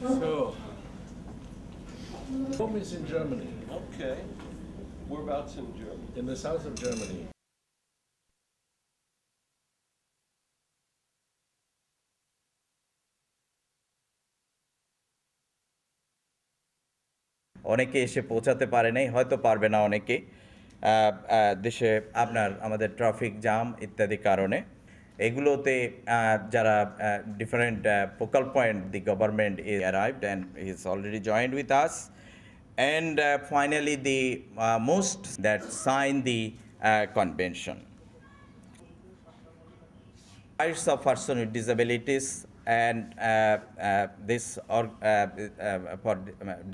So, home is in Germany, Okay. Whereabouts in Germany? in the south of Germany. অনেকে এসে পৌঁছাতে পারে নাই, হয়তো পারবে না অনেকে দেশে আমাদের ট্রাফিক জ্যাম ইত্যাদি কারণে এগুলোতে যারা different focal point the government is arrived and he is already joined with us and finally the most that sign the convention. Rights of persons with disabilities and this for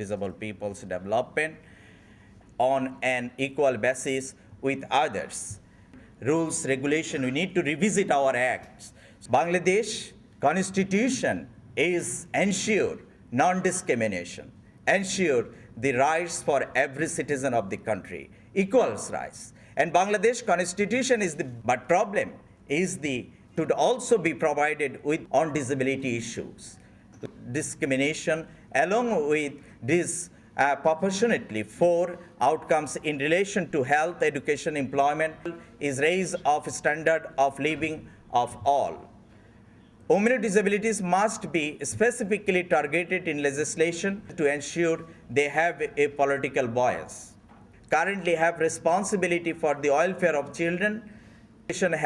disabled people's development on an equal basis with others. Rules, regulation, we need to revisit our acts. Bangladesh Constitution is ensure non-discrimination, ensure the rights for every citizen of the country, equal rights. And Bangladesh Constitution is but problem is should also be provided with on disability issues. Discrimination along with this proportionately four outcomes in relation to health, education, employment is raise of standard of living of all. Women with disabilities must be specifically targeted in legislation to ensure they have a political voice. Currently have responsibility for the welfare of children,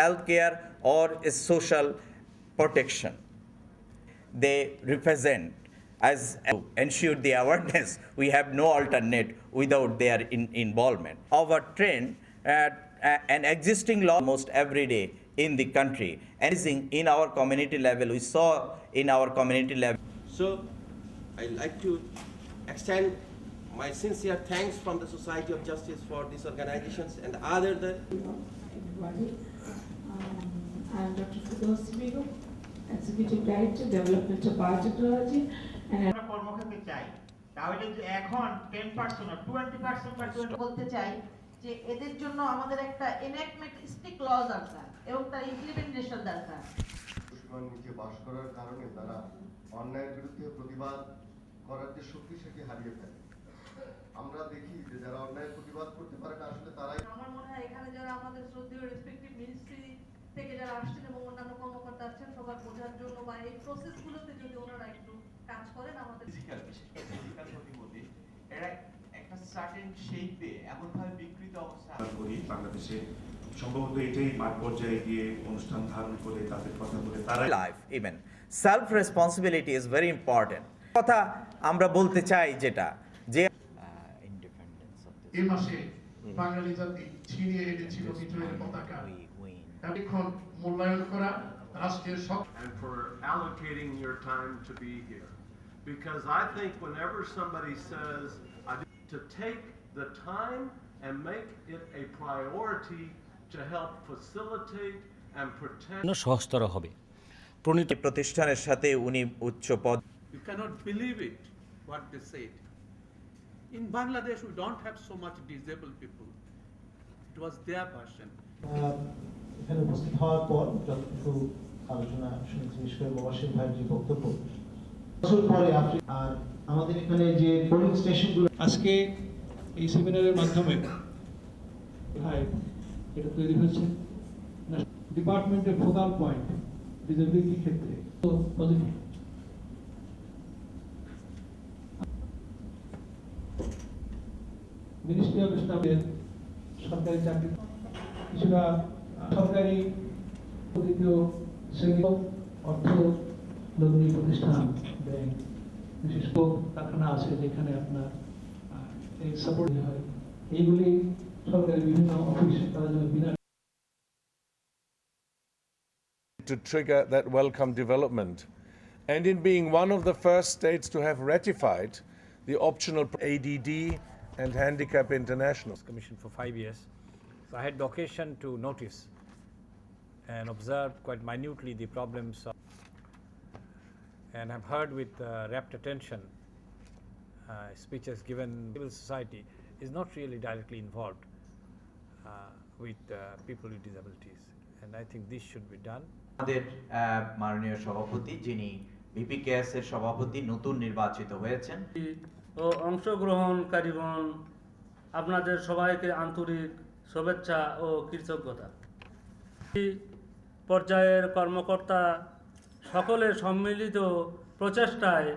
health care or social protection. They represent as to ensure the awareness. We have no alternate without their involvement. Our trend an existing law almost every day in the country and in our community level. We saw in our community level. So, I'd like to extend my sincere thanks from the Society of Justice for these organizations and other everybody. I'm Dr. Fidos Simigo, Executive Director, Development of Biotechnology. আমরা কর্মক্ষেত্রে চাই তাহলে যে এখন 10% or 20% বা 20 বলতে চাই যে এদের জন্য আমাদের একটা এনঅ্যাক্টমেন্ট স্ট্রিক্ট ল দরকার এবং তার ইমপ্লিমেন্টেশন দরকার। নিচে বাস করার কারণে তারা অন্যায়ের বিরুদ্ধে প্রতিবাদ করার যে শক্তি সেটি হারিয়ে ফেলে। আমরা দেখি যে যারা অন্যায়ের প্রতিবাদ করতে পারে না আসলে তারাই। আমার মনে হয় এখানে যারা আমাদের শ্রদ্ধেয় রেসপেক্টিভ মিনিস্ট্রি থেকে যারা আসছেন এবং অন্যান্য কর্মকর্তা আছেন সবার বোঝার জন্য বা এই প্রসেসগুলোতে যদি ওনারা একটু কাজ করেন আমাদের ফিজিক্যাল প্রতিমূর্তি এরা একটা সার্টেন শেপে এমনভাবে বিকৃত অবস্থা করি বাংলাদেশে সম্ভবত এটাই মাঠ পর্যায়ে গিয়ে অনুষ্ঠান ধারণ করে তাদের কথা বলে তারা life even self responsibility is very important কথা আমরা বলতে চাই যেটা যে এই মাসে বাঙালি জাতি ছিনিয়ে এনেছিল বিজয়ের পতাকা এখন মূল্যায়ন করা রাষ্ট্রের And for allocating your time to be here. Because I think whenever somebody says to take the time and make it a priority to help facilitate and protect সহজতর হবে প্রণীত প্রতিষ্ঠানের সাথে উনি উচ্চ পদ You cannot believe it what they said. In Bangladesh we don't have so much disabled people. It was their passion. এখানে উপস্থিত হওয়ার পর যতটুকু আলোচনা শুনেছি বিশেষ করে মোবাশির ভাইয়ের যে বক্তব্য বছর পরে আর আমাদের এখানে যে পোলিং স্টেশনগুলো আজকে এই সেমিনারের মাধ্যমে ভাই এটা তৈরি হয়েছে ডিপার্টমেন্টের ফোকাল পয়েন্ট ডিসেবিলিটি ক্ষেত্রে তো পজিটিভ মিনিস্ট্রি অফ স্টাফের সরকারি চাকরি কিছুটা সরকারি দ্বিতীয় শ্রেণী অর্থ লগ্নি প্রতিষ্ঠান ব্যাংক বিশেষ কারখানা আছে যেখানে আপনার এই সাপোর্ট হয় এইগুলি সরকারি বিভিন্ন অফিস তারা যেন বিনা to trigger that welcome development. And in being one of the first states to have ratified the optional ADD and Handicap International Commission for 5 years. So I had the occasion to notice and observe quite minutely the problems and have heard with rapt attention speeches given. Civil society is not really directly involved with people with disabilities, and I think this should be done. আমাদের মাননীয় সভাপতি যিনি ভিপিকেএস এর সভাপতি নতুন নির্বাচিত হয়েছেন। ও অংশগ্রহণকারীগণ, আপনাদের সবাইকে আন্তরিক শুভেচ্ছা ও কৃতজ্ঞতা। এই পর্যায়ের কর্মকর্তা সকলের সম্মিলিত প্রচেষ্টায়